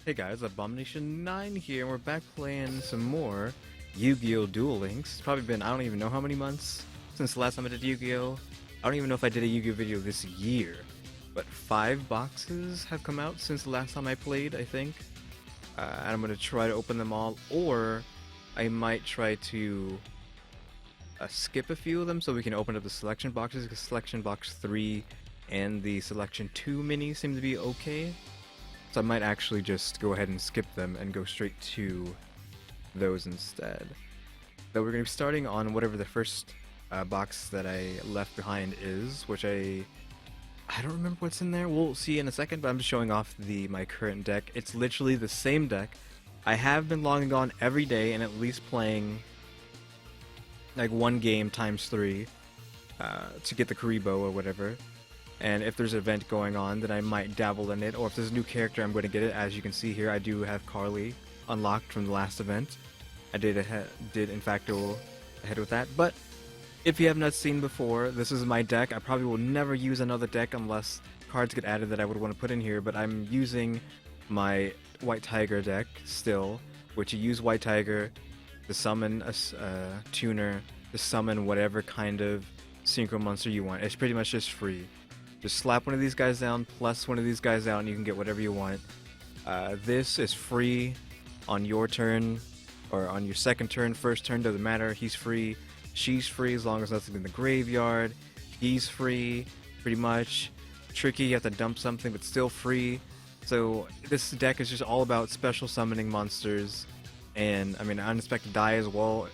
Hey guys, Abomination9 here, and we're back playing some more Yu-Gi-Oh! Duel Links. It's probably been, I don't even know how many months since the last time I did Yu-Gi-Oh! I don't even know if I did a Yu-Gi-Oh! Video this year, but 5 boxes have come out since the last time I played, I think. And I'm going to try to open them all, or I might try to skip a few of them so we can open up the selection boxes, because selection box 3 and the selection 2 mini seem to be okay. So I might actually just go ahead and skip them and go straight to those instead. Though we're going to be starting on whatever the first box that I left behind is, which I don't remember what's in there. We'll see in a second, but I'm just showing off my current deck. It's literally the same deck. I have been logging on every day and at least playing like one game times 3 to get the Karibo or whatever. And if there's an event going on, then I might dabble in it. Or if there's a new character, I'm going to get it. As you can see here, I do have Carly unlocked from the last event. I did in fact go ahead with that. But if you have not seen before, this is my deck. I probably will never use another deck unless cards get added that I would want to put in here. But I'm using my White Tiger deck still, which you use White Tiger to summon a tuner, to summon whatever kind of synchro monster you want. It's pretty much just free. Just slap one of these guys down, plus one of these guys out, and you can get whatever you want. This is free on your turn, or on your second turn, first turn, doesn't matter. He's free. She's free as long as nothing's in the graveyard. He's free, pretty much. Tricky, you have to dump something, but still free. So this deck is just all about special summoning monsters. And, I mean, Unexpected Die as well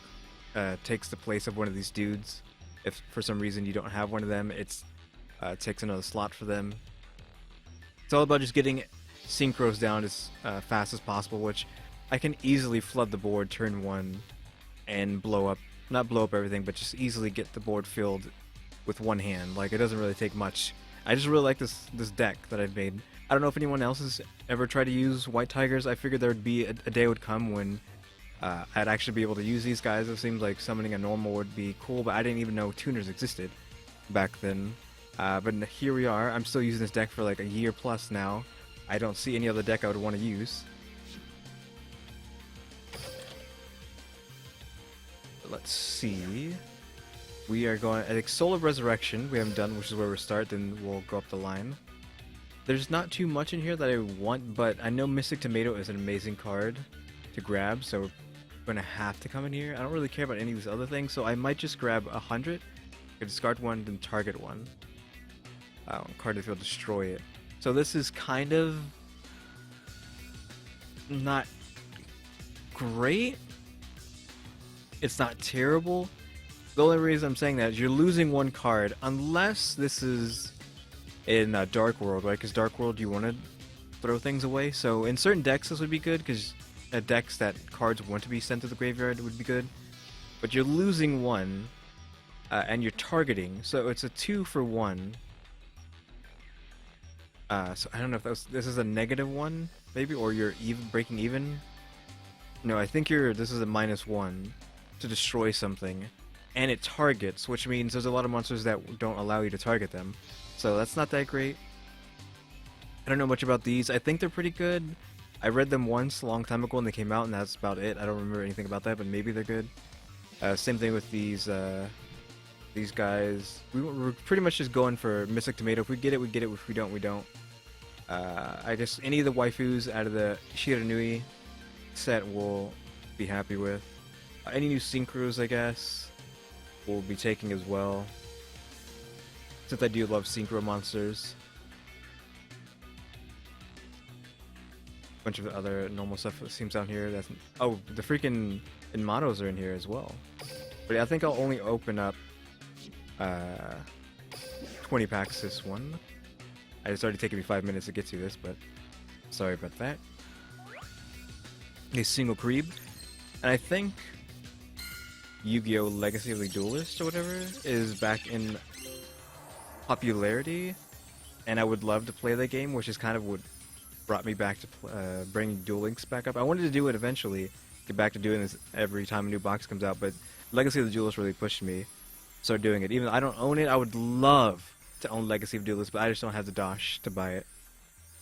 takes the place of one of these dudes. If for some reason you don't have one of them, it takes another slot for them. It's all about just getting synchros down as fast as possible, which I can easily flood the board turn 1 and not blow up everything, but just easily get the board filled with one hand. Like, it doesn't really take much. I just really like this deck that I've made. I don't know if anyone else has ever tried to use White Tigers. I figured there would be a day would come when I'd actually be able to use these guys. It seems like summoning a normal would be cool, but I didn't even know tuners existed back then. But here we are. I'm still using this deck for like a year plus now. I don't see any other deck I would want to use. Let's see. We are going, I think Soul of Resurrection we haven't done, which is where we start, then we'll go up the line. There's not too much in here that I want, but I know Mystic Tomato is an amazing card to grab, so we're going to have to come in here. I don't really care about any of these other things, so I might just grab 100. I discard one, then target one. Card if you'll destroy it. So this is kind of not great. It's not terrible. The only reason I'm saying that is you're losing one card unless this is in Dark World, right? Because Dark World you want to throw things away. So in certain decks this would be good, because decks that cards want to be sent to the graveyard would be good. But you're losing one, and you're targeting. So it's a 2 for 1. So I don't know if this is a -1, maybe, or you're breaking even. No, I think this is a -1 to destroy something, and it targets, which means there's a lot of monsters that don't allow you to target them. So that's not that great. I don't know much about these. I think they're pretty good. I read them once a long time ago when they came out, and that's about it. I don't remember anything about that, but maybe they're good. Same thing with these guys. We're pretty much just going for Mystic Tomato. If we get it, we get it. If we don't, we don't. I guess any of the waifus out of the Shiranui set we'll be happy with. Any new synchros, I guess, we'll be taking as well, since I do love synchro monsters. Bunch of other normal stuff that seems down here. Oh, the freaking Inmados are in here as well. But yeah, I think I'll only open up 20 packs this one. It's already taken me 5 minutes to get to this, but sorry about that. A single Creeb. And I think Yu-Gi-Oh! Legacy of the Duelist or whatever is back in popularity, and I would love to play that game, which is kind of what brought me back to bring Duel Links back up. I wanted to do it eventually, get back to doing this every time a new box comes out, but Legacy of the Duelist really pushed me. Start doing it. Even though I don't own it, I would love to own Legacy of Duelist, but I just don't have the dosh to buy it.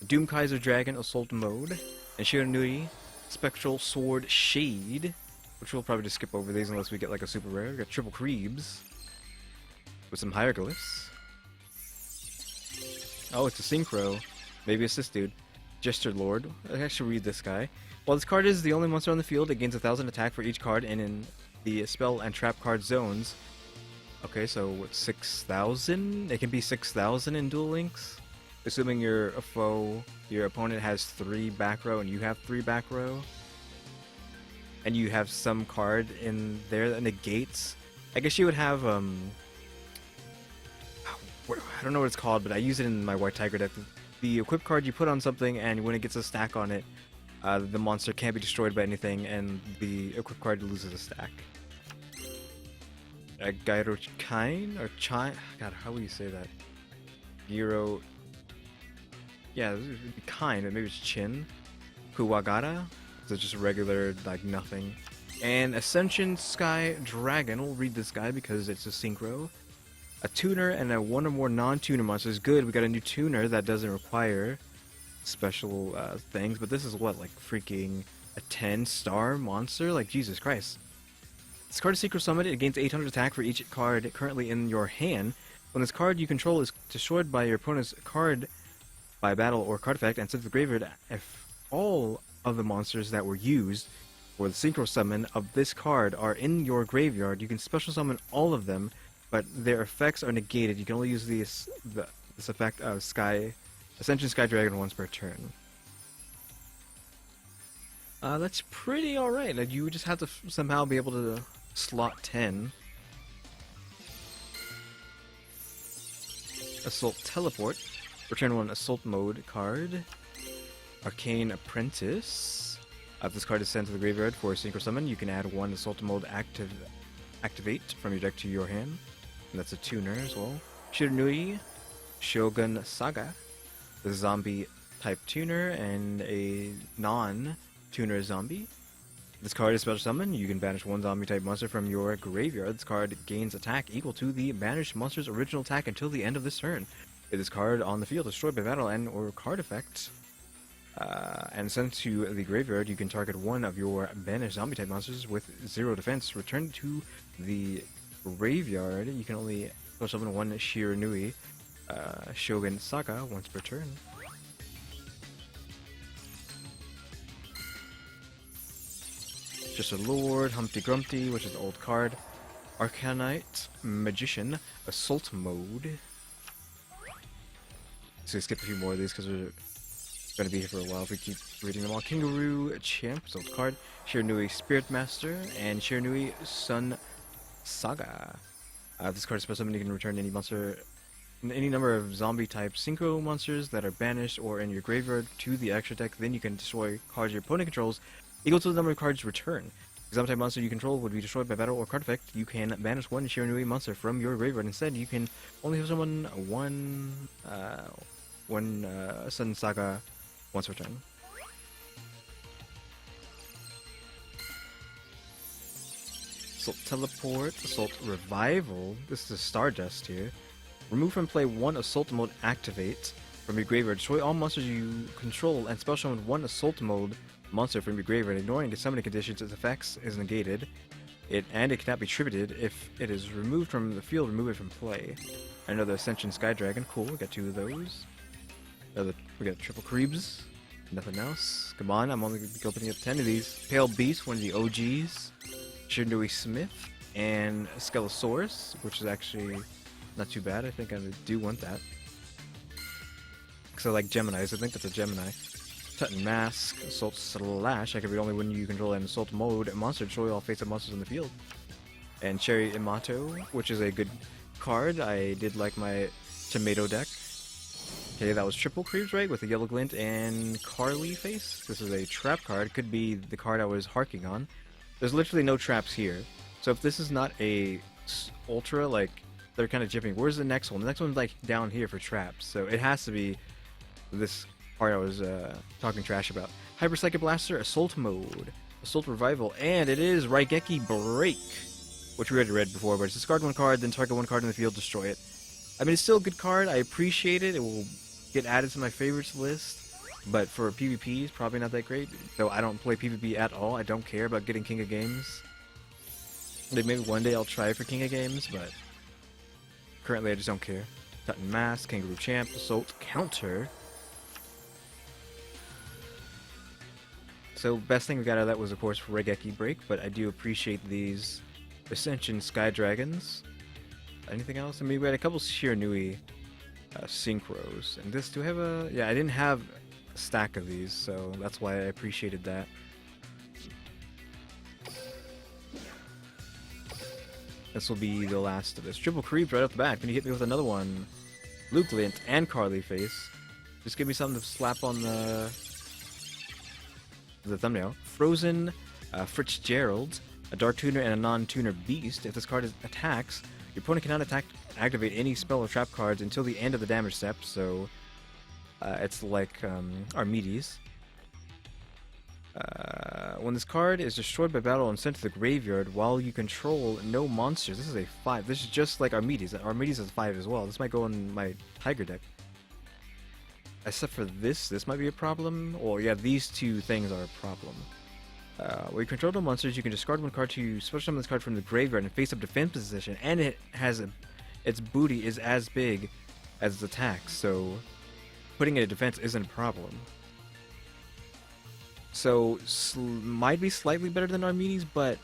Doom Kaiser Dragon Assault Mode. And Shiranui, Spectral Sword Shade, which we'll probably just skip over these unless we get like a super rare. We got Triple Krebs with some hieroglyphs. Oh, it's a Synchro. Maybe it's this dude. Gesture Lord. I should read this guy. While this card is the only monster on the field, it gains 1,000 attack for each card and in the spell and trap card zones. Okay, so what, 6,000? It can be 6,000 in Duel Links? Assuming your opponent has 3 back row and you have 3 back row. And you have some card in there that negates. I guess you would have, I don't know what it's called, but I use it in my White Tiger deck. The equip card you put on something, and when it gets a stack on it, the monster can't be destroyed by anything, and the equip card loses a stack. Gyro Kine or Chine? God, how would you say that? Gyro. Yeah, it would be Kine, but maybe it's Chin. Kuwagata. So just regular, like nothing. And Ascension Sky Dragon. We'll read this guy because it's a synchro. A tuner and a 1 or more non-tuner monsters. Good, we got a new tuner that doesn't require special things, but this is what, like freaking a 10-star monster? Like, Jesus Christ. This card is Secret Summon. It gains 800 attack for each card currently in your hand. When this card you control is destroyed by your opponent's card by battle or card effect and sent to the graveyard, if all of the monsters that were used for the Synchro Summon of this card are in your graveyard, you can special summon all of them, but their effects are negated. You can only use this effect of Ascension Sky Dragon once per turn. That's pretty alright. Like, you just have to somehow be able to slot 10. Assault Teleport. Return 1 Assault Mode card. Arcane Apprentice. If this card is sent to the graveyard for a Synchro Summon, you can add 1 Assault Mode activate from your deck to your hand. And that's a tuner as well. Shiranui Shogun Saga. The zombie type tuner and a non-tuner zombie. This card is special summon. You can banish 1 zombie type monster from your graveyard. This card gains attack equal to the banished monster's original attack until the end of this turn. If this card on the field destroyed by battle and or card effect and sent to the graveyard, you can target 1 of your banished zombie type monsters with 0 defense. Return to the graveyard. You can only special summon 1 Shiranui Shogun Saga once per turn. Just a Lord, Humpty Grumpty, which is an old card. Arcanite Magician, Assault Mode. So skip a few more of these because we're going to be here for a while if we keep reading them all. Kangaroo Champ, old card. Shiranui Spirit Master, and Shiranui Sun Saga. This card is special summon. You can return any monster, any number of zombie type synchro monsters that are banished or in your graveyard to the extra deck. Then you can destroy cards your opponent controls equal to the number of cards returned. The zombie type monster you control would be destroyed by battle or card effect. You can banish 1 Shiranui monster from your graveyard. Instead, you can only have someone one Sun Saga once per turn. Assault Teleport, Assault Revival. This is a Stardust here. Remove from play 1 Assault Mode Activate from your graveyard. Destroy all monsters you control and special summon 1 Assault Mode monster from your graveyard. Ignoring the summoning conditions, its effects is negated. It cannot be tributed. If it is removed from the field, remove it from play. Another Ascension Sky Dragon. Cool, we got 2 of those. We got Triple Krebs. Nothing else. Come on, I'm only going to be opening up 10 of these. Pale Beast, one of the OGs. Shiranui Smith. And Skelosaurus, which is actually not too bad. I think I do want that. Because I like Geminis. I think that's a Gemini. Titan Mask, Assault Slash. I could be the only one you control in Assault Mode. Monster, destroy all face-up monsters in the field. And Cherry Imato, which is a good card. I did like my Tomato deck. Okay, that was Triple Krebs, right? With a Yellow Glint and Carly face. This is a trap card. Could be the card I was harking on. There's literally no traps here. So if this is not a Ultra, like, they're kind of jipping. Where's the next one? The next one's, like, down here for traps. So it has to be this part I was talking trash about. Hyper Psychic Blaster, Assault Mode, Assault Revival, and it is Raigeki Break, which we already read before, but it's discard 1 card, then target 1 card in the field, destroy it. I mean, it's still a good card. I appreciate it. It will get added to my favorites list, But for PvP, it's probably not that great. Though I don't play PvP at all. I don't care about getting King of Games. Maybe one day I'll try for King of Games, but currently I just don't care. Titan Mask, Kangaroo Champ, Assault Counter. So best thing we got out of that was of course Regeki Break, but I do appreciate these Ascension Sky Dragons. Anything else? I mean, we had a couple Shiranui Synchros. And this, do I have a... Yeah, I didn't have a stack of these, so that's why I appreciated that. This will be the last of this. Triple Creep right off the bat. Can you hit me with another one? Blue Glint and Carly Face. Just give me something to slap on the thumbnail. Frozen Fitzgerald, a Dark Tuner and a Non-Tuner Beast. If this card attacks, your opponent cannot activate any spell or trap cards until the end of the damage step, so it's like Armides. When this card is destroyed by battle and sent to the graveyard while you control no monsters, this is a 5. This is just like Armides. Armides is 5 as well. This might go in my Tiger deck. Except for this might be a problem. Well, yeah, these two things are a problem. When you control no monsters, you can discard one card to special summon this card from the graveyard and face up defense position, and it has its booty is as big as its attack, so putting it in defense isn't a problem. So might be slightly better than Armides, but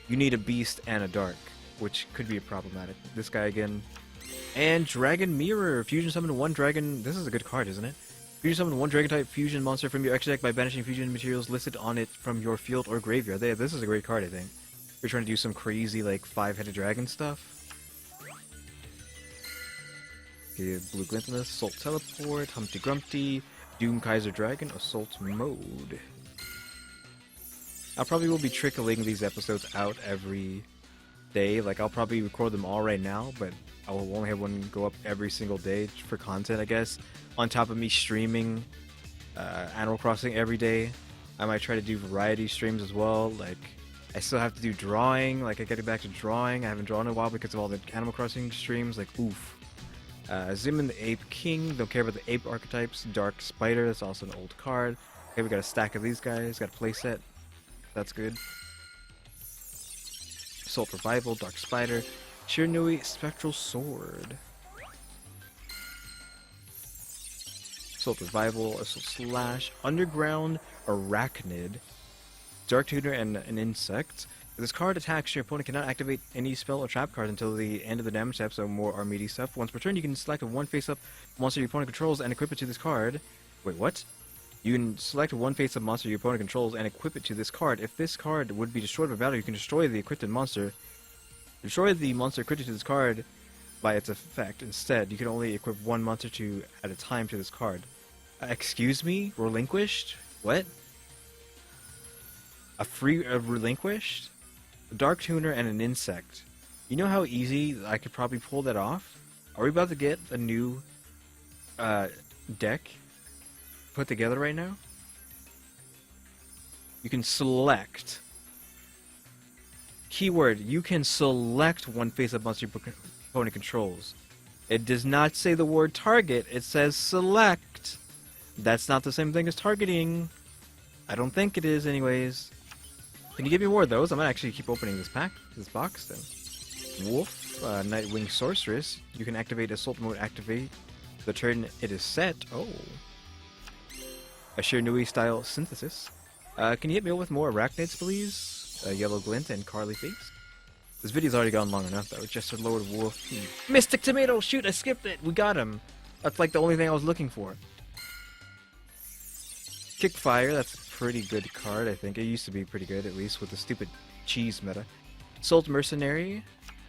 you need a beast and a dark, which could be problematic. This guy again. And Dragon Mirror. Fusion summon one dragon. This is a good card, isn't it? Fusion summon one dragon type fusion monster from your extra deck by banishing fusion materials listed on it from your field or graveyard. This is a great card, I think. You're trying to do some crazy, like, 5-headed dragon stuff. Okay, Blue Glint in this. Assault Teleport. Humpty Grumpty. Doom Kaiser Dragon. Assault Mode. I probably will be trickling these episodes out every day. Like, I'll probably record them all right now, but I will only have one go up every single day for content, I guess. On top of me streaming Animal Crossing every day. I might try to do variety streams as well. Like, I still have to do drawing. Like, I gotta get back to drawing. I haven't drawn in a while because of all the Animal Crossing streams. Like, oof. Zimin the Ape King. Don't care about the ape archetypes. Dark Spider. That's also an old card. Okay, we got a stack of these guys. Got a playset. That's good. Assault Revival. Dark Spider. Shiranui Spectral Sword. Assault Revival, Assault Slash, Underground Arachnid, Dark Tutor, and an Insect. If this card attacks, your opponent cannot activate any spell or trap card until the end of the damage step, so more Armides stuff. Once per turn, you can select a one face-up monster your opponent controls and equip it to this card. Wait, what? You can select one face-up monster your opponent controls and equip it to this card. If this card would be destroyed by battle, you can destroy the equipped monster. Destroy the monster equipped to this card by its effect. Instead, you can only equip one monster at a time to this card. Excuse me? Relinquished? What? A relinquished? A Dark Tuner and an Insect. You know how easy I could probably pull that off? Are we about to get a new deck put together right now? You can select. Keyword, you can select one face-up monster your opponent controls. It does not say the word target, it says select. That's not the same thing as targeting. I don't think it is anyways. Can you give me more of those? I might actually keep opening this box then. Wolf, Nightwing Sorceress. You can activate Assault Mode activate the turn it is set. Oh. A Shiranui style synthesis. Can you hit me with more Arachnids, please? Yellow Glint and Carly Face. This video's already gone long enough though. Just a lowered wolf. Mystic Tomato! Shoot, I skipped it! We got him! That's like the only thing I was looking for. Kickfire, that's a pretty good card, I think. It used to be pretty good, at least, with the stupid cheese meta. Salt Mercenary.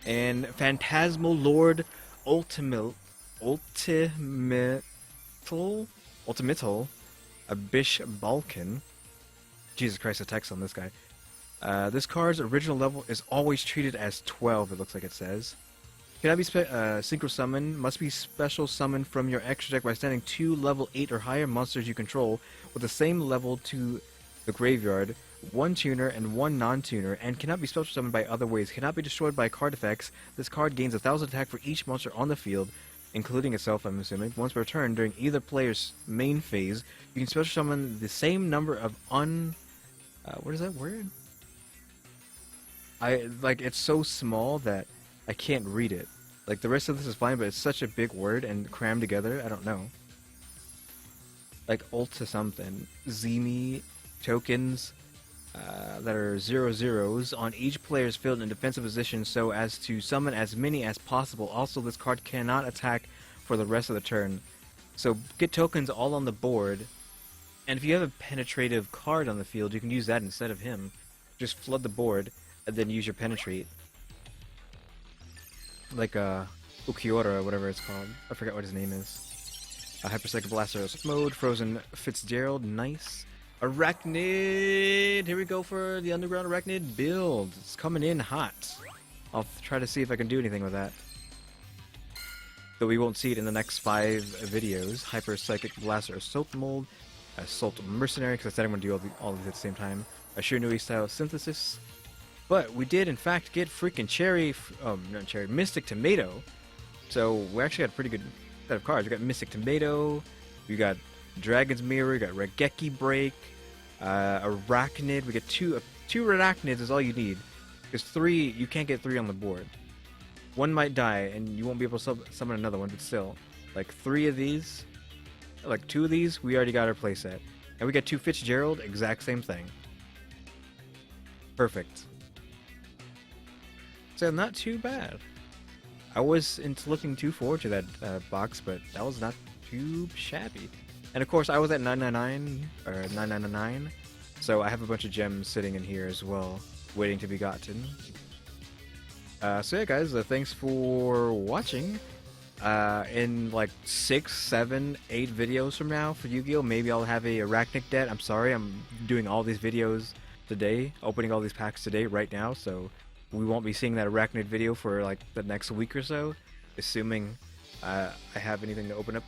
And Phantasmal Lord Ultimatal. Abish Balkan. Jesus Christ, the text on this guy. This card's original level is always treated as 12, it looks like it says. Cannot be synchro summon, must be special summoned from your extra deck by sending 2 level 8 or higher monsters you control with the same level to the graveyard, 1 tuner and 1 non-tuner, and cannot be special summoned by other ways. Cannot be destroyed by card effects. This card gains 1,000 attack for each monster on the field. including itself, I'm assuming. Once per turn, during either player's main phase, you can special summon the same number of what is that word? It's so small that I can't read it. Like, the rest of this is fine, but it's such a big word and crammed together, I don't know. Like, Ulta something. Zemi tokens that are 0/0s on each player's field in defensive position so as to summon as many as possible. Also, this card cannot attack for the rest of the turn. So get tokens all on the board, and if you have a penetrative card on the field, you can use that instead of him. Just flood the board, and then use your penetrate. Like Ukiora or whatever it's called. I forgot what his name is. Hyper Psychic Blaster mode, Frozen Fitzgerald, nice. Arachnid! Here we go for the Underground Arachnid build. It's coming in hot. I'll try to see if I can do anything with that. Though we won't see it in the next 5 videos. Hyper Psychic Blaster Assault Mold, Assault Mercenary, because I said I'm going to do all of these at the same time. A Shiranui style Synthesis. But we did in fact get freaking Mystic Tomato. So we actually got a pretty good set of cards. We got Mystic Tomato, we got Dragon's Mirror, we got Regeki Break, Arachnid. We get two Arachnids is all you need. Because 3, you can't get 3 on the board. 1 might die, and you won't be able to summon another one, but still. Like 3 of these, like 2 of these, we already got our playset. And we got 2 Fitzgerald, exact same thing. Perfect. So not too bad. I was looking too forward to that box, but that was not too shabby. And of course, I was at 999 or 999, so I have a bunch of gems sitting in here as well, waiting to be gotten. So yeah, guys, thanks for watching. In like 6, 7, 8 videos from now for Yu-Gi-Oh, maybe I'll have a Arachnid debt. I'm sorry, I'm doing all these videos today, opening all these packs today, right now, so we won't be seeing that Arachnid video for like the next week or so, assuming I have anything to open up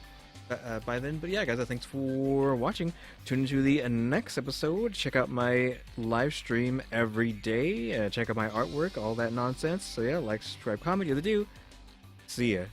by then. But yeah, guys, thanks for watching. Tune into the next episode. Check out my live stream every day. Check out my artwork, all that nonsense. So yeah, like, subscribe, comment, you the do. See ya.